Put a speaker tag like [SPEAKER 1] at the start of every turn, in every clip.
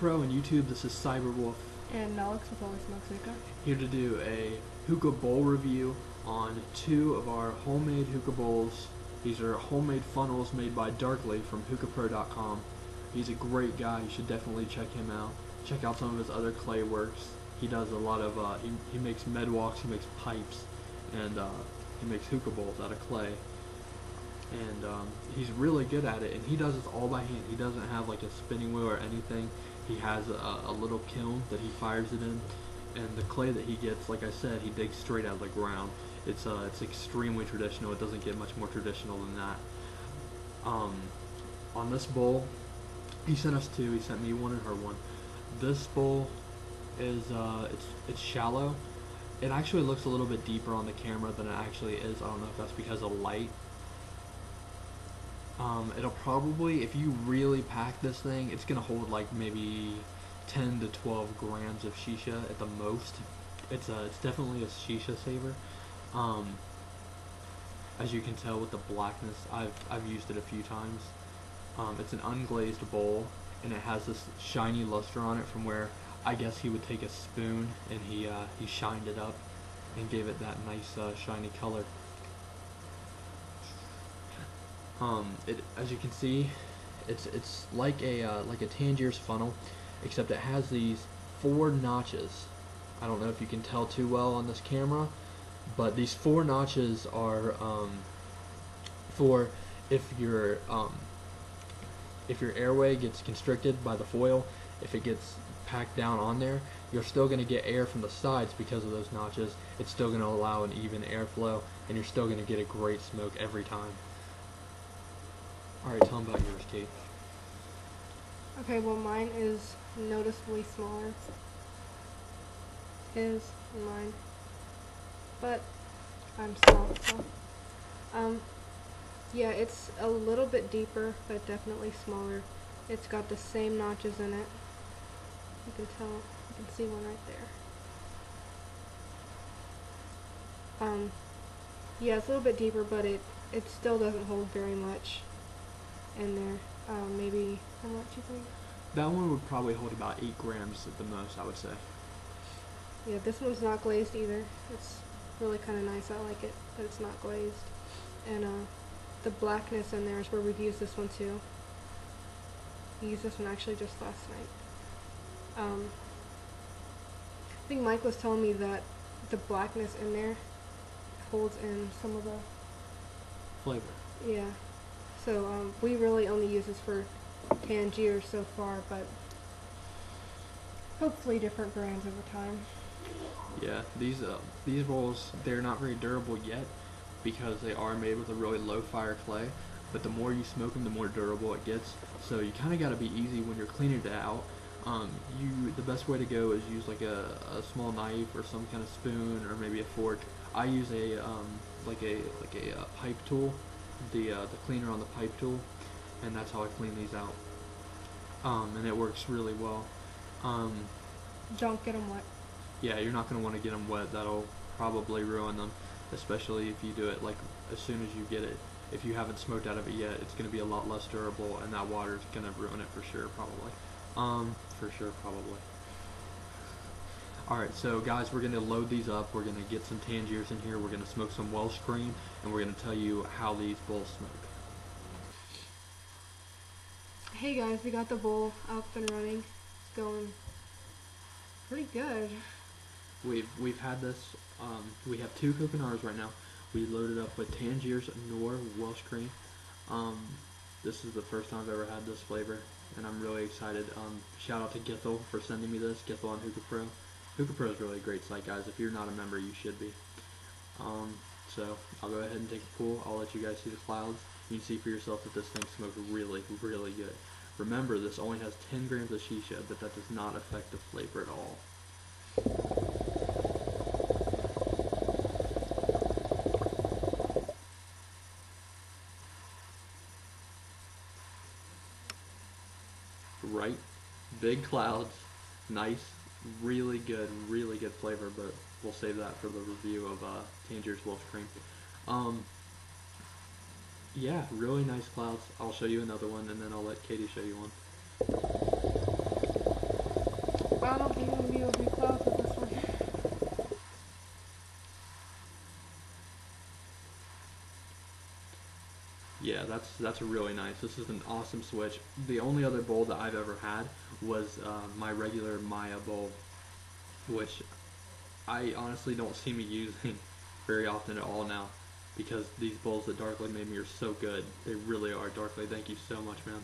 [SPEAKER 1] Pro on YouTube. This is Cyberwolf.
[SPEAKER 2] And Alex with HolySmokesHookah.
[SPEAKER 1] Here to do a hookah bowl review on 2 of our homemade hookah bowls. These are homemade funnels made by Darklys from HookahPro.com. He's a great guy. You should definitely check him out. Check out some of his other clay works. He does a lot of, he makes med walks, he makes pipes, and he makes hookah bowls out of clay. And he's really good at it, and he does this all by hand. He doesn't have like a spinning wheel or anything. He has a little kiln that he fires it in, and the clay that he gets, like I said, he digs straight out of the ground. It's extremely traditional. It doesn't get much more traditional than that. On this bowl, he sent us 2. He sent me one and her one. This bowl is it's shallow. It actually looks a little bit deeper on the camera than it actually is. I don't know if that's because of light. It'll probably, if you really pack this thing, it's gonna hold like maybe 10 to 12 grams of shisha at the most. It's definitely a shisha saver. As you can tell with the blackness, I've used it a few times. It's an unglazed bowl, and it has this shiny luster on it from where I guess he would take a spoon and he shined it up and gave it that nice shiny color. As you can see, it's like a Tangier's funnel, except it has these 4 notches. I don't know if you can tell too well on this camera, but these 4 notches are for if your airway gets constricted by the foil, if it gets packed down on there, you're still going to get air from the sides because of those notches. It's still going to allow an even airflow, and you're still going to get a great smoke every time. Alright, tell them about yours, Kate.
[SPEAKER 2] Okay, well mine is noticeably smaller. His and mine. But I'm small, so. Yeah, it's a little bit deeper, but definitely smaller. It's got the same notches in it. You can tell, you can see one right there. Yeah, it's a little bit deeper, but it still doesn't hold very much in there. Maybe, how much you think?
[SPEAKER 1] That one would probably hold about 8 grams at the most, I would say.
[SPEAKER 2] Yeah, this one's not glazed either. It's really kind of nice. I like it, but it's not glazed. And the blackness in there is where we've used this one too. We used this one actually just last night. I think Mike was telling me that the blackness in there holds in some of the
[SPEAKER 1] Flavor.
[SPEAKER 2] Yeah. So we really only use this for Tangier so far, but hopefully different brands over time.
[SPEAKER 1] Yeah, these bowls, they're not very durable yet because they are made with a really low fire clay, but the more you smoke them, the more durable it gets. So you kind of got to be easy when you're cleaning it out. The best way to go is use like a small knife or some kind of spoon or maybe a fork. I use a pipe tool, the cleaner on the pipe tool, and that's how I clean these out. And it works really well.
[SPEAKER 2] Don't get them wet.
[SPEAKER 1] Yeah, you're not going to want to get them wet. That'll probably ruin them, especially if you do it like as soon as you get it. If you haven't smoked out of it yet, it's going to be a lot less durable, and that water's going to ruin it for sure, probably. Probably. Alright, so guys, we're going to load these up. We're going to get some Tangiers in here. We're going to smoke some Welsh cream, and we're going to tell you how these bowls smoke.
[SPEAKER 2] Hey guys, we got the bowl up and running. It's going pretty good.
[SPEAKER 1] We've had this, we have 2 coconuts right now. We loaded up with Tangiers nor Welsh cream. This is the first time I've ever had this flavor, and I'm really excited. Shout out to Githel for sending me this, Githel on Hookah Pro. Hookah Pro is really a great site, guys. If you're not a member, you should be. So I'll go ahead and take a pull. I'll let you guys see the clouds. You can see for yourself that this thing smokes really, really good. Remember, this only has 10 grams of shisha, but that does not affect the flavor at all. Right? Big clouds, nice, really good flavor, but we'll save that for the review of Tangier's Welsh cream. Yeah, really nice clouds. I'll show you another one, and then I'll let Katie show you one.
[SPEAKER 2] I don't think anybody will be proud of this one.
[SPEAKER 1] Yeah, that's really nice. This is an awesome switch. The only other bowl that I've ever had was my regular Maya bowl, which I honestly don't see me using very often at all now, because these bowls that Darkly made me are so good. They really are. Darkly, thank you so much, man.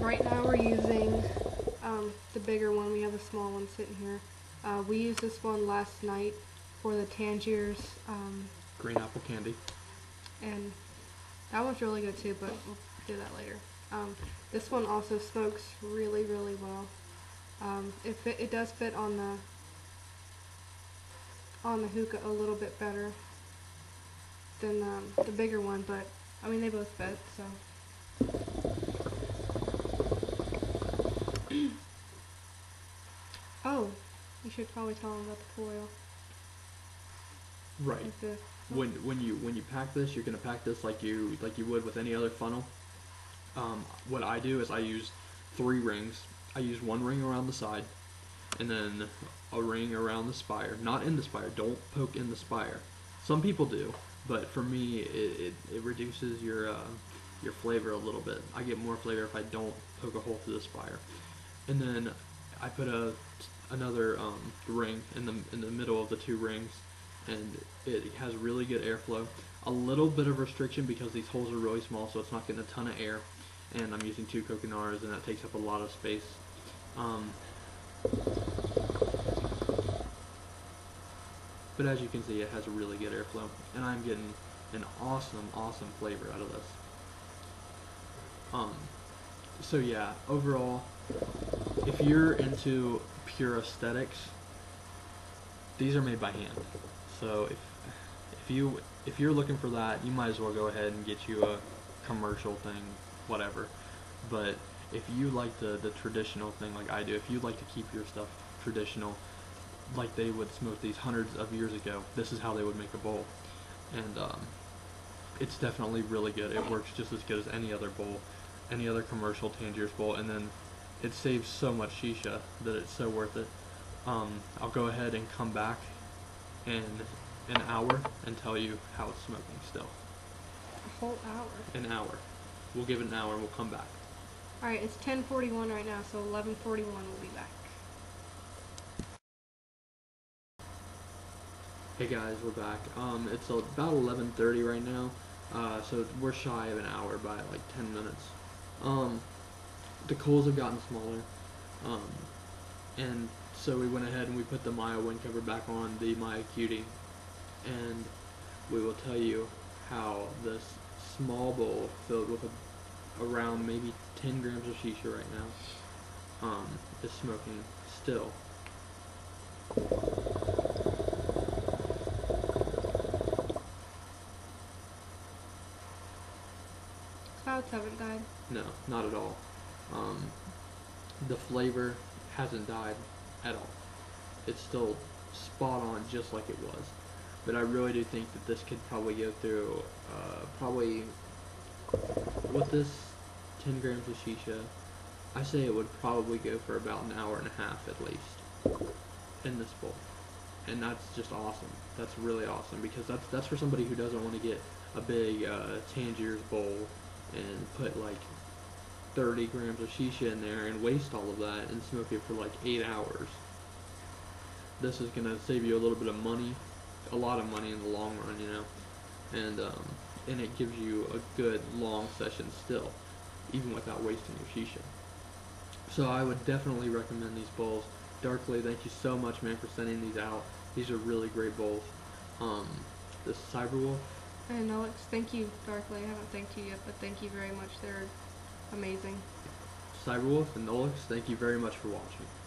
[SPEAKER 2] Right now we're using the bigger one. We have a small one sitting here. We used this one last night for the Tangiers,
[SPEAKER 1] Green apple candy.
[SPEAKER 2] and that one's really good too, but we'll do that later. This one also smokes really, really well. It does fit on the hookah a little bit better than the bigger one, but I mean they both fit, so. Oh, you should probably tell them about the foil.
[SPEAKER 1] Right.
[SPEAKER 2] Like the,
[SPEAKER 1] When you pack this, you're gonna pack this like you would with any other funnel. What I do is I use 3 rings. I use 1 ring around the side, and then a ring around the spire. Not in the spire. Don't poke in the spire. Some people do, but for me, it reduces your flavor a little bit. I get more flavor if I don't poke a hole through the spire. And then I put another ring in the middle of the 2 rings, and it has really good airflow. A little bit of restriction because these holes are really small, so it's not getting a ton of air. And I'm using 2 coconaras, and that takes up a lot of space. But as you can see, it has a really good airflow, and I'm getting an awesome flavor out of this. So yeah, overall, if you're into pure aesthetics, these are made by hand. So if you're looking for that, you might as well go ahead and get you a commercial thing, whatever. But if you like the traditional thing like I do, if you like to keep your stuff traditional, like they would smoke these hundreds of years ago, this is how they would make a bowl. And it's definitely really good. It works just as good as any other bowl, any other commercial Tangiers bowl, and then it saves so much shisha that it's so worth it. I'll go ahead and come back in an hour and tell you how it's smoking still.
[SPEAKER 2] a whole hour.
[SPEAKER 1] An hour. We'll give it an hour and we'll come back.
[SPEAKER 2] Alright, it's 10:41 right now, so 11:41 we'll be back.
[SPEAKER 1] Hey guys, we're back. It's about 11:30 right now, so we're shy of an hour by like 10 minutes. The coals have gotten smaller, and so we went ahead and we put the Maya wind cover back on the Maya Cutie, and we will tell you how this small bowl filled with around maybe 10 grams of shisha right now is smoking still.
[SPEAKER 2] Clouds haven't died.
[SPEAKER 1] No, not at all. The flavor hasn't died at all. It's still spot on just like it was. But I really do think that this could probably go through, probably, with this 10 grams of shisha, I say it would probably go for about an hour and a half at least in this bowl. And that's just awesome. That's really awesome, because that's for somebody who doesn't want to get a big Tangiers bowl and put like 30 grams of shisha in there and waste all of that and smoke it for like 8 hours. This is going to save you a little bit of money, a lot of money in the long run, you know, and it gives you a good long session still, even without wasting your shisha. So I would definitely recommend these bowls. Darkly, thank you so much, man, for sending these out. These are really great bowls. This Cyberwolf.
[SPEAKER 2] And Alex, thank you, Darkly. I haven't thanked you yet, but thank you very much. They're amazing.
[SPEAKER 1] Cyberwolf and Nolix, thank you very much for watching.